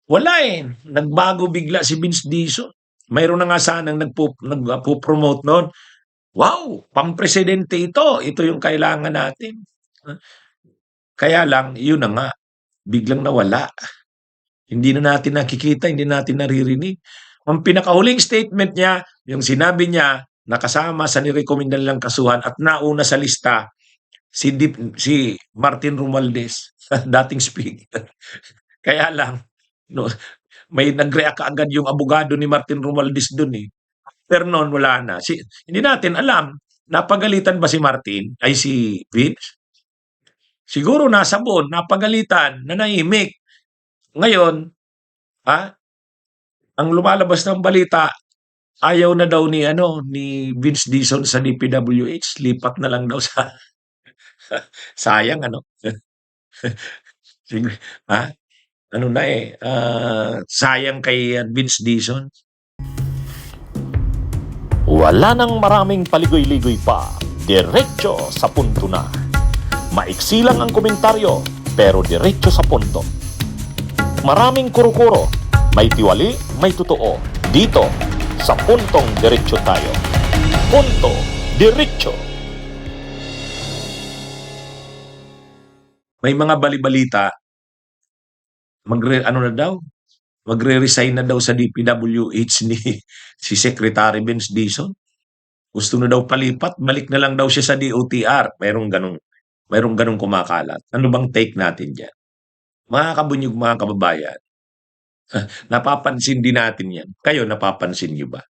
Wala eh, nagbago bigla si Vince Dizon. Mayroon na nga sanang nagpo-promote no'n. Wow, pampresidente ito. Ito yung kailangan natin. Ah, Kaya lang, yun na nga, biglang nawala. Hindi na natin nakikita, hindi natin naririnig. Ang pinakahuling statement niya, yung sinabi niya, nakasama sa nirekomenda nilang kasuhan at nauna sa lista, si Martin Romualdez, dating speaker. Kaya lang, no, may nag-react agad yung abogado ni Martin Romualdez dun eh. Pero noon, wala na. Hindi natin alam, napagalitan ba si Martin, ay si Vince? Siguro nasa buon, napagalitan, nanahimik. Ngayon, ah, ang lumalabas ng balita, ayaw na daw ni Vince Dizon sa DPWH, lipat na lang daw sa sayang ano. Sig ha? Ano na eh, sayang kay Vince Dizon. Wala nang maraming paligoy-ligoy pa. Diretso sa punto na. Maiksi lang ang komentaryo, pero diretso sa punto. Maraming kuro-kuro. May tiwali, may totoo. Dito, sa puntong diretso tayo. Punto, diretso. May mga bali-balita, ano na daw, magre-resign na daw sa DPWH ni si Secretary Vince Dizon. Gusto na daw palipat, balik na lang daw siya sa DOTR. Mayroong ganong kumakalat. Ano bang take natin diyan? Mga kabunyog, mga kababayan, napapansin din natin yan. Kayo, napapansin niyo ba?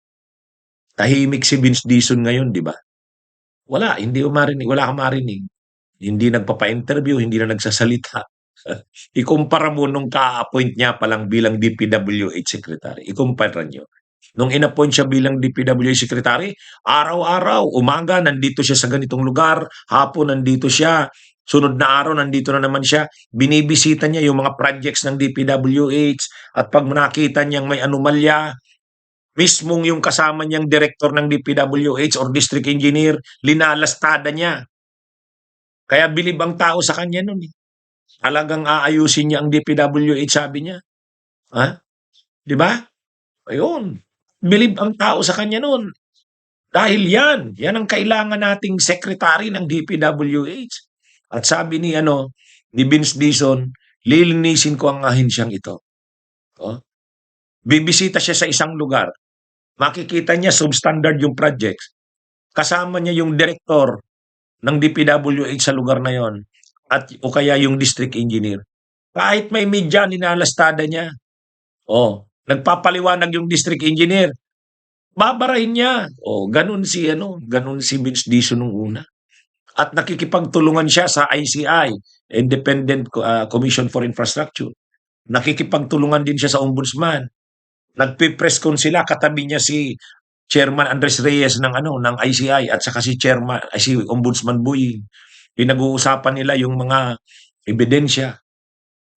Tahimik si Vince Dizon ngayon, di ba? Hindi ko marinig, wala kang marinig. Hindi nagpapa-interview, hindi na nagsasalita. Ikumpara mo nung ka-appoint niya pa lang bilang DPWH Secretary. Ikumpara niyo. Nung in-appoint siya bilang DPWH Secretary, araw-araw, umaga, nandito siya sa ganitong lugar, hapon, nandito siya, sunod na araw, nandito na naman siya, binibisita niya yung mga projects ng DPWH, at pag nakita niyang may anomalya, mismong yung kasama niyang director ng DPWH or district engineer, linalastada niya. Kaya bilib ang tao sa kanya nun eh. Talagang aayusin niya ang DPWH, sabi niya. Ha? Di ba? Ayun. Bilib ang tao sa kanya nun. Dahil yan ang kailangan nating secretary ng DPWH. At sabi ni Vince Dizon, lilinisin ko ang ahensyang ito. Oh. Bibisita siya sa isang lugar. Makikita niya substandard yung projects. Kasama niya yung director ng DPWH sa lugar na yon, at o kaya yung district engineer. Kahit may media, ninalastada niya. Oh, nagpapaliwanag yung district engineer. Babarahin niya. Oh, ganun si Vince Dizon nung una. At nakikipagtulungan siya sa ICI, Independent Commission for Infrastructure. Nakikipagtulungan din siya sa ombudsman. Nagpe-press con sila, katabi niya si Chairman Andres Reyes ng ICI at saka si Ombudsman Boying. Pinag-uusapan nila yung mga ebidensya.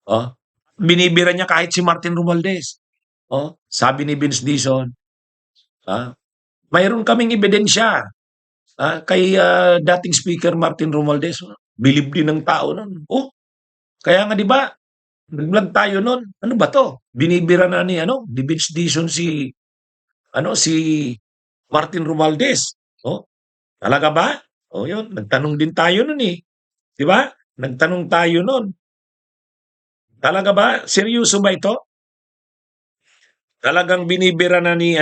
Oh. Binibira niya kahit si Martin Romualdez. Oh, sabi ni Vince Dizon, mayroon kaming ebidensya kay dating Speaker Martin Romualdez. Bilib din ng tao nun. Oh, kaya nga 'di ba? Nag-vlog tayo nun. Ano ba 'to? Binibira na ni Vince Dizon si Martin Romualdez. Oh, talaga ba? Oh, 'yun. Nagtanong din tayo nun eh. 'Di ba? Nagtanong tayo nun. Talaga ba? Seryoso ba ito? Talagang binibira na ni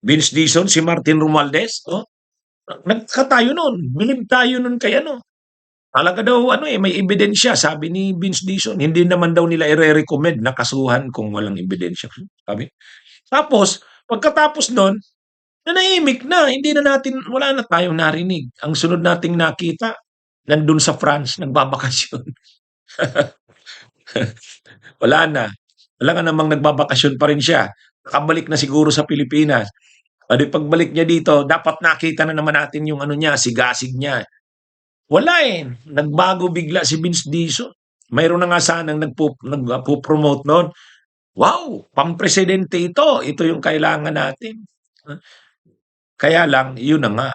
Vince Dizon si Martin Romualdez? Oh, nagkatayo nun. Bilib tayo nun kay Talaga daw may ebidensya, sabi ni Vince Dizon. Hindi naman daw nila ire-recommend na kasuhan kung walang ebidensya. Sabi. Tapos, pagkatapos nun, nanahimik na. Wala na tayong narinig. Ang sunod nating nakita, nandun sa France, nagbabakasyon. Wala na. Wala nga namang nagbabakasyon pa rin siya. Nakabalik na siguro sa Pilipinas. Pagbalik niya dito, dapat nakita na naman natin yung niya, sigasig niya. Wala eh. Nagbago bigla si Vince Dizon. Mayroon na nga sanang nagpo-promote noon. Wow, pampresidente ito. Ito yung kailangan natin. Kaya lang, yun na nga,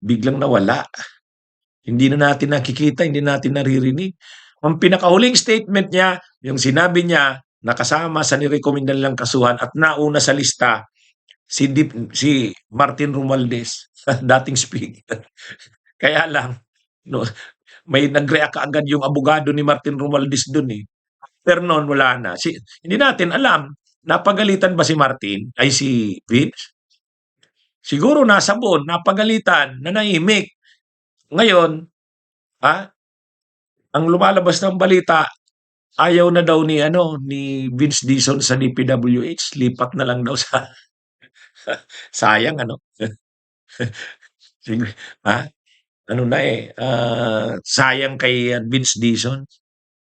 biglang nawala. Hindi na natin nakikita, hindi natin naririnig. Ang pinakahuling statement niya, yung sinabi niya na kasama sa nirekomenda nilang kasuhan at nauna sa lista si Martin Romualdez, dating speaker. Kaya lang, no, may nag-react kaagad yung abogado ni Martin Romualdez dun eh. Pero noon wala na. Hindi natin alam, napagalitan ba si Martin, ay si Vince? Siguro nasabon, napagalitan, nanahimik. Ngayon, ah, ang lumalabas ng balita, ayaw na daw ni Vince Dizon sa DPWH, lipat na lang daw sa sayang ano. Sig ah, ano na sayang kay Vince Dizon.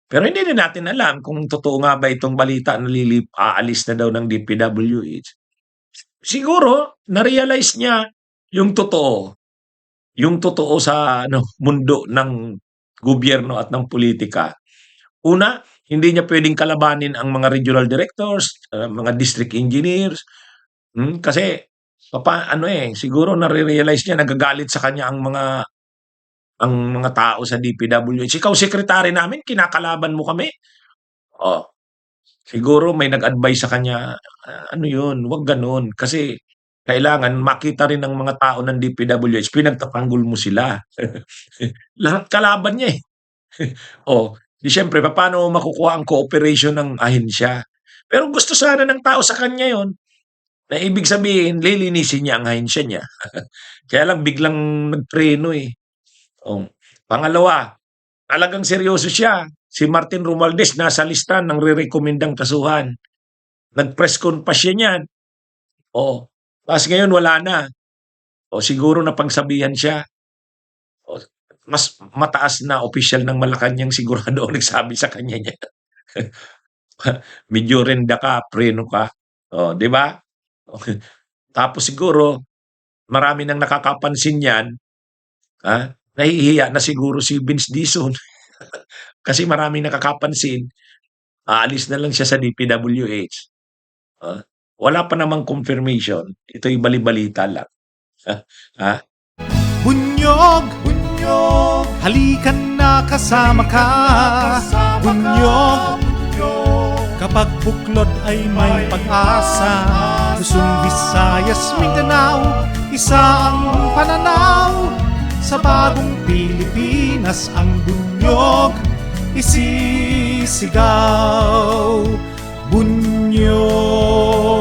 Pero hindi din natin alam kung totoo nga ba itong balita na aalis na daw ng DPWH. Siguro na-realize niya yung totoo, yung totoo sa mundo ng gobyerno at ng politika. Una, hindi niya pwedeng kalabanin ang mga regional directors, mga district engineers, kasi siguro nare-realize niya nagagalit sa kanya ang mga tao sa DPWH. Ikaw sekretary namin, kinakalaban mo kami. Oh, siguro may nag-advise sa kanya, ano 'yun, 'wag gano'n kasi kailangan makita rin ng mga tao ng DPWH pinagtatanggol mo sila. Lahat kalaban niya, eh. Oh, 'di siyempre papaano mo makukuha ang cooperation ng ahensya. Pero gusto sana ng tao sa kanya 'yun, na ibig sabihin lilinisin niya ang ahensya niya. Kaya lang biglang nagpreno, eh. Oh, pangalawa, talagang seryoso siya. Si Martin Romualdez nasa lista ng rerekomendang kasuhan. Nag-press con pa siya niyan. Oh, ta's ngayon wala na. O siguro napagsabihan siya. O, mas mataas na opisyal ng Malacanang sigurado ang nagsabi sa kanya niyan. Medyo renda ka, preno ka. Oh, 'di ba? Tapos siguro marami nang nakakapansin niyan, nahihiya na siguro si Vince Dizon kasi maraming nakakapansin, aalis na lang siya sa DPWH. Ah, wala pa namang confirmation, ito'y bali-balita lang. Ah, Bunyog, bunyog, halikan na kasama ka. Bunyog, kapag buklod ay may pag-asa. Luzon, Visayas, Mindanao, isa ang pananaw. Sa bagong Pilipinas ang bunyog isisigaw. Bunyog.